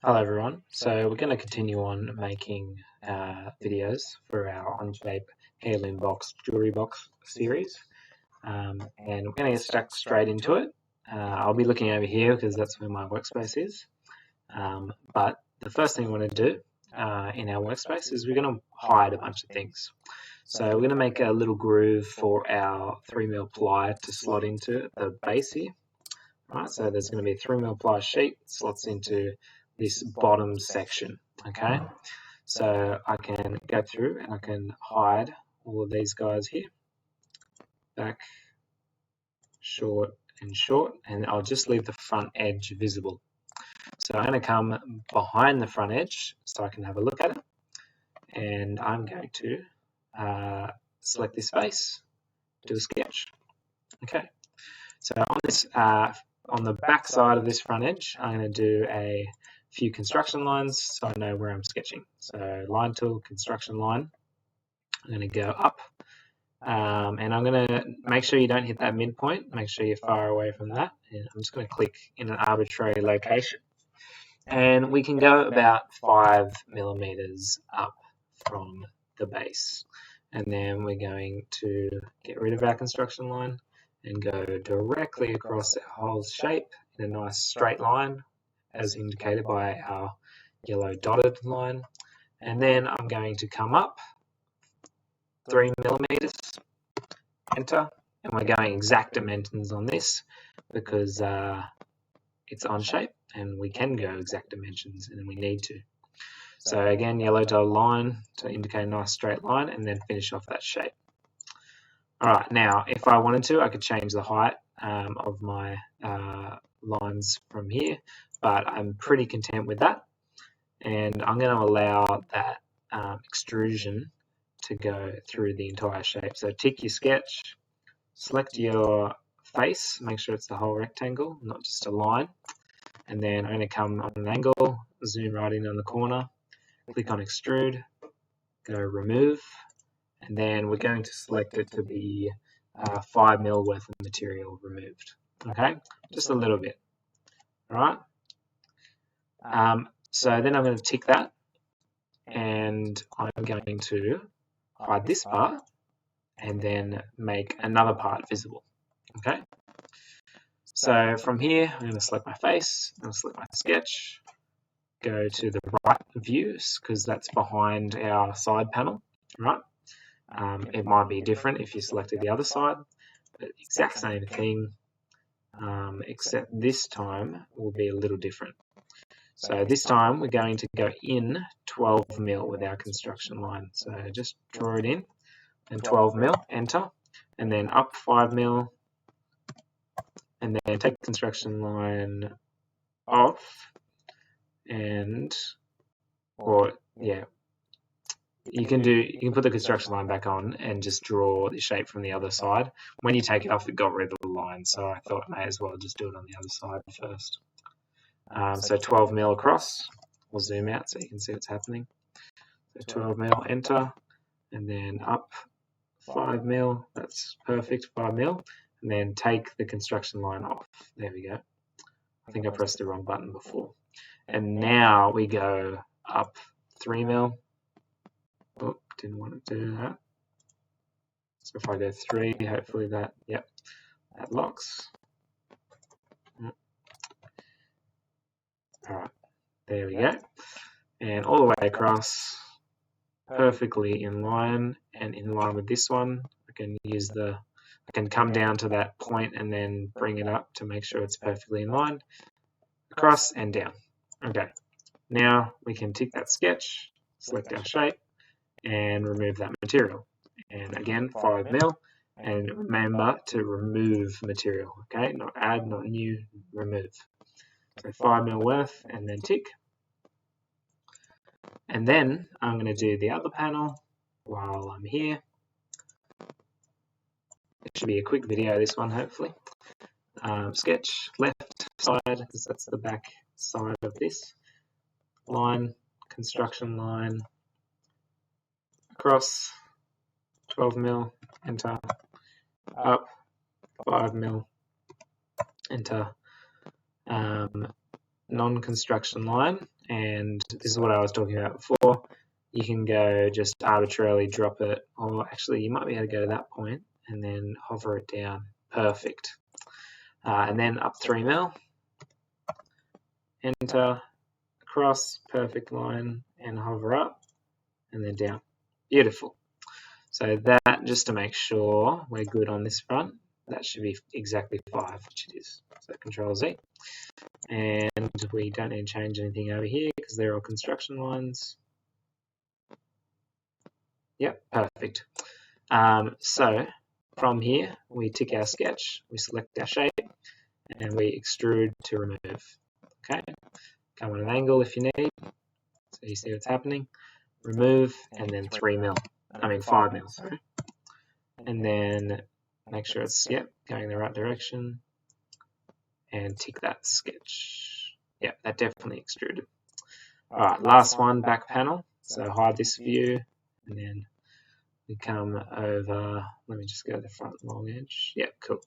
Hello everyone, so we're going to continue on making videos for our on-shape heirloom box jewelry box series, and we're going to get stuck straight into it. I'll be looking over here because that's where my workspace is, but the first thing we want to do in our workspace is we're going to hide a bunch of things. So we're going to make a little groove for our 3mm ply to slot into the base here. Right, so there's going to be a 3mm ply sheet that slots into this bottom section. Okay, so I can go through and I can hide all of these guys here, back, short and short, and I'll just leave the front edge visible. So I'm going to come behind the front edge so I can have a look at it, and I'm going to select this face, do a sketch. Okay, so on this on the back side of this front edge, I'm going to do a few construction lines so I know where I'm sketching. So line tool, construction line. I'm going to go up, and I'm going to make sure you don't hit that midpoint. Make sure you're far away from that. And I'm just going to click in an arbitrary location. And we can go about 5mm up from the base. And then we're going to get rid of our construction line and go directly across the whole shape in a nice straight line, as indicated by our yellow dotted line. And then I'm going to come up 3mm, enter, and we're going exact dimensions on this because it's on shape and we can go exact dimensions and we need to. So again, yellow dotted line to indicate a nice straight line and then finish off that shape. Alright, now if I wanted to, I could change the height of my lines from here, but I'm pretty content with that. And I'm going to allow that extrusion to go through the entire shape. So tick your sketch, select your face, make sure it's the whole rectangle, not just a line. And then I'm going to come on an angle, zoom right in on the corner, click on extrude, go remove, and then we're going to select it to be 5mm worth of material removed. Okay, just a little bit. All right. So then I'm going to tick that, and I'm going to hide this part, and then make another part visible. Okay. So from here, I'm going to select my face, I'm going to select my sketch, go to the right views because that's behind our side panel, right? It might be different if you selected the other side, but exact same thing, except this time will be a little different. So this time we're going to go in 12mm with our construction line. So just draw it in and 12mm, enter, and then up 5mm, and then take the construction line off, and you can put the construction line back on and just draw the shape from the other side. When you take it off, it got rid of the line, so I thought I may as well just do it on the other side first. So 12mm across. We'll zoom out so you can see what's happening. So 12mm, enter, and then up 5mm. That's perfect, 5mm, and then take the construction line off. There we go. I think I pressed the wrong button before. And now we go up 3mm. Oh, didn't want to do that. So if I go 3, hopefully that locks. Alright, there we go. And all the way across, perfectly in line, and in line with this one. I can come down to that point and then bring it up to make sure it's perfectly in line. Across and down. Okay, now we can tick that sketch, select our shape, and remove that material. And again, 5mm, and remember to remove material, okay? Not add, not new, remove. So 5mm worth, and then tick. And then I'm going to do the other panel while I'm here. It should be a quick video, this one, hopefully. Sketch, left side, because that's the back side of this. Line, construction line, across 12mm, enter, up 5mm, enter, non-construction line, and this is what I was talking about before. You can go just arbitrarily drop it, or actually you might be able to go to that point and then hover it down. Perfect. And then up 3 mil, enter, across, perfect line, and hover up, and then down. Beautiful. So that, just to make sure we're good on this front, that should be exactly 5, which it is. So Control Z. And we don't need to change anything over here because they're all construction lines. Yep, perfect. So from here, we tick our sketch, we select our shape, and we extrude to remove. Okay, come on an angle if you need, so you see what's happening. Remove, and then 5 mil, sorry. And then make sure it's, going in the right direction, and tick that sketch. Yep, that definitely extruded. All right, last one, back panel. So hide this view, and then we come over, let me just go to the front long edge. Yep, cool.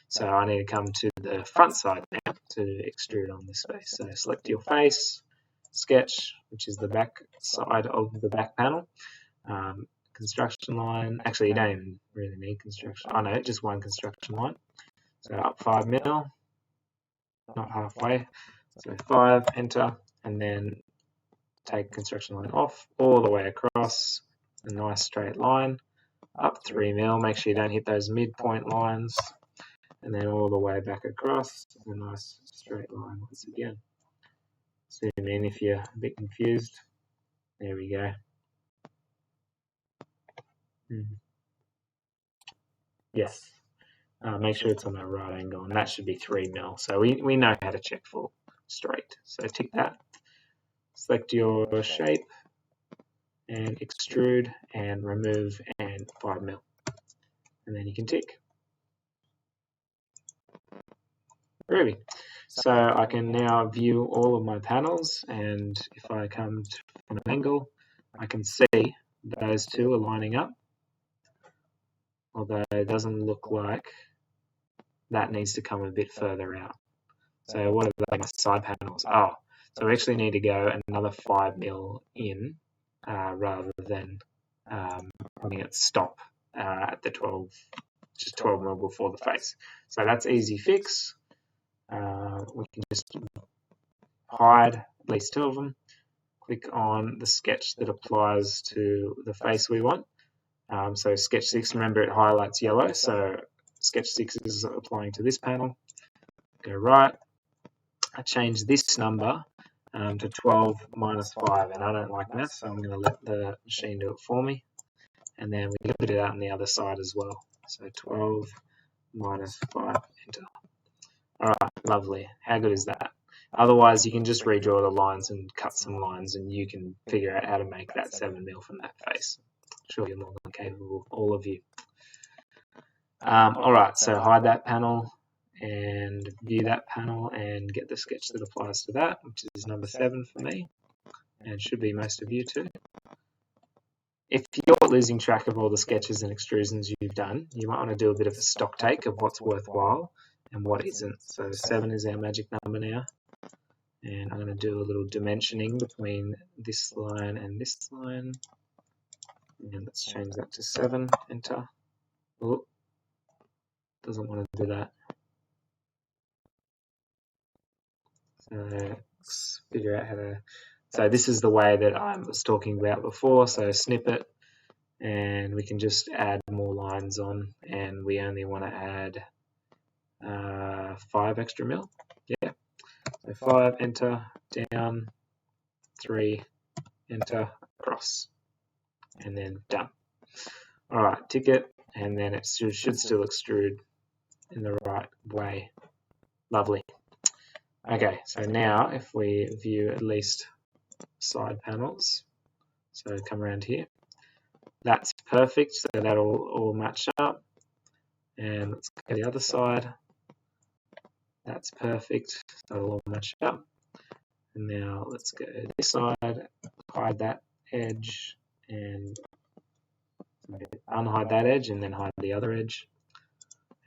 So I need to come to the front side now to extrude on this face. So select your face, sketch, which is the back side of the back panel. Construction line, actually you don't even really need construction. Oh no, just one construction line. So up 5 mil, not halfway. So 5, enter, and then take construction line off all the way across, a nice straight line, up 3 mil, make sure you don't hit those midpoint lines, and then all the way back across, a nice straight line once again. Zoom in if you're a bit confused. There we go. Yes. Make sure it's on the right angle, and that should be 3 mil. So we know how to check for straight. So tick that. Select your shape, and extrude, and remove, and 5 mil. And then you can tick. Groovy. So I can now view all of my panels, and if I come from an angle, I can see those two are lining up, although it doesn't look like that needs to come a bit further out. So what are they, my side panels? Oh, so we actually need to go another 5 mil in rather than having it stop at the 12, just 12 mil before the face. So that's easy fix. We can just hide at least 2 of them. Click on the sketch that applies to the face we want. So sketch 6, remember it highlights yellow, so sketch 6 is applying to this panel. Go right. I change this number to 12 minus 5, and I don't like math, so I'm going to let the machine do it for me. And then we can do that on the other side as well. So 12 minus 5, enter. Alright, lovely. How good is that? Otherwise, you can just redraw the lines and cut some lines, and you can figure out how to make that 7 mil from that face. I'm sure you're more than capable, all of you. Alright, so hide that panel and view that panel and get the sketch that applies to that, which is number 7 for me, and should be most of you too. If you're losing track of all the sketches and extrusions you've done, you might want to do a bit of a stock take of what's worthwhile and what isn't. So 7 is our magic number now, and I'm going to do a little dimensioning between this line and this line, and let's change that to 7, enter. Oh, doesn't want to do that. So let's figure out how to, so this is the way that I was talking about before, so snippet, and we can just add more lines on, and we only want to add 5 extra mil. Yeah, so 5, enter, down, 3, enter, across, and then done. Alright, tick it, and then it should still extrude in the right way. Lovely. Okay, so now if we view at least side panels, so come around here, that's perfect, so that'll all match up. And let's go to the other side. That's perfect, so it'll all match up. And now let's go to this side, hide that edge, and unhide that edge, and then hide the other edge.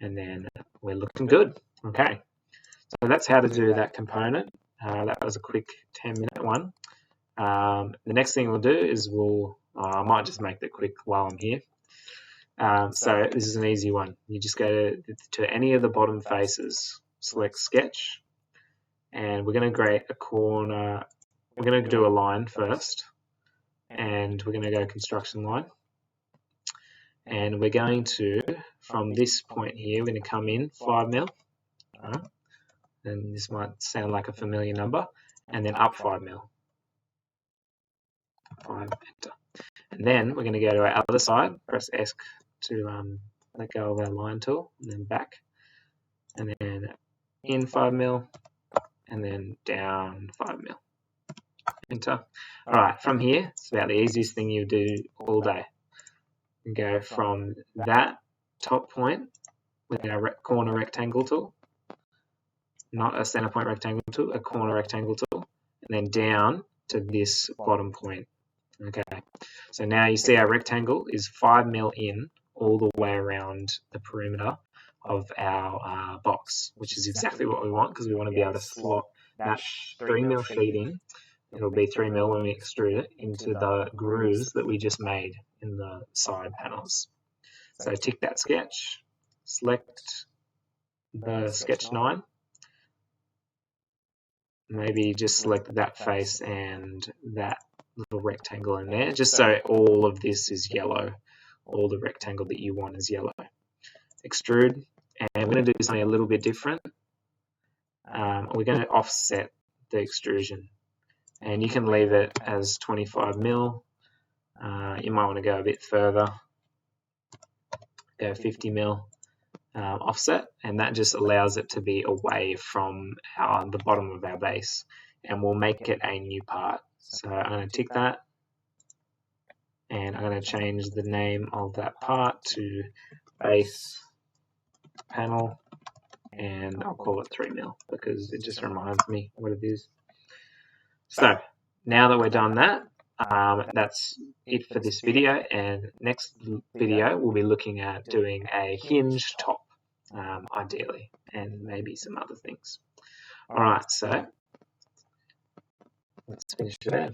And then we're looking good. Okay, so that's how to do that component. That was a quick 10-minute one. The next thing we'll do is I might just make that quick while I'm here. So this is an easy one. You just go to any of the bottom faces, select sketch, and we're going to create a corner. We're going to do a line first, and we're going to go construction line. And we're going to, from this point here, we're going to come in 5 mil. And this might sound like a familiar number, and then up 5 mil. 5, enter. And then we're going to go to our other side, press S to let go of our line tool, and then back, and then in 5 mil, and then down 5 mil. Enter. All right, from here, it's about the easiest thing you do all day. You go from that top point with our corner rectangle tool, not a center point rectangle tool, a corner rectangle tool, and then down to this bottom point. Okay, so now you see our rectangle is 5 mil in all the way around the perimeter of our box, which is exactly what we want because we want to be able to slot that 3 mil sheet in. It'll be 3 mil when we extrude it into the grooves that we just made in the side panels. So tick that sketch, select the sketch 9, maybe just select that face and that little rectangle in there, just so all of this is yellow. All the rectangle that you want is yellow. Extrude, and we're going to do something a little bit different. We're going to offset the extrusion, and you can leave it as 25 mil. You might want to go a bit further, go 50 mil offset, and that just allows it to be away from the bottom of our base, and we'll make it a new part. So I'm going to tick that, and I'm going to change the name of that part to base panel, and I'll call it 3 mil because it just reminds me what it is. So now that we're done that, that's it for this video, and next video we'll be looking at doing a hinge top, ideally, and maybe some other things. Alright, so let's finish there.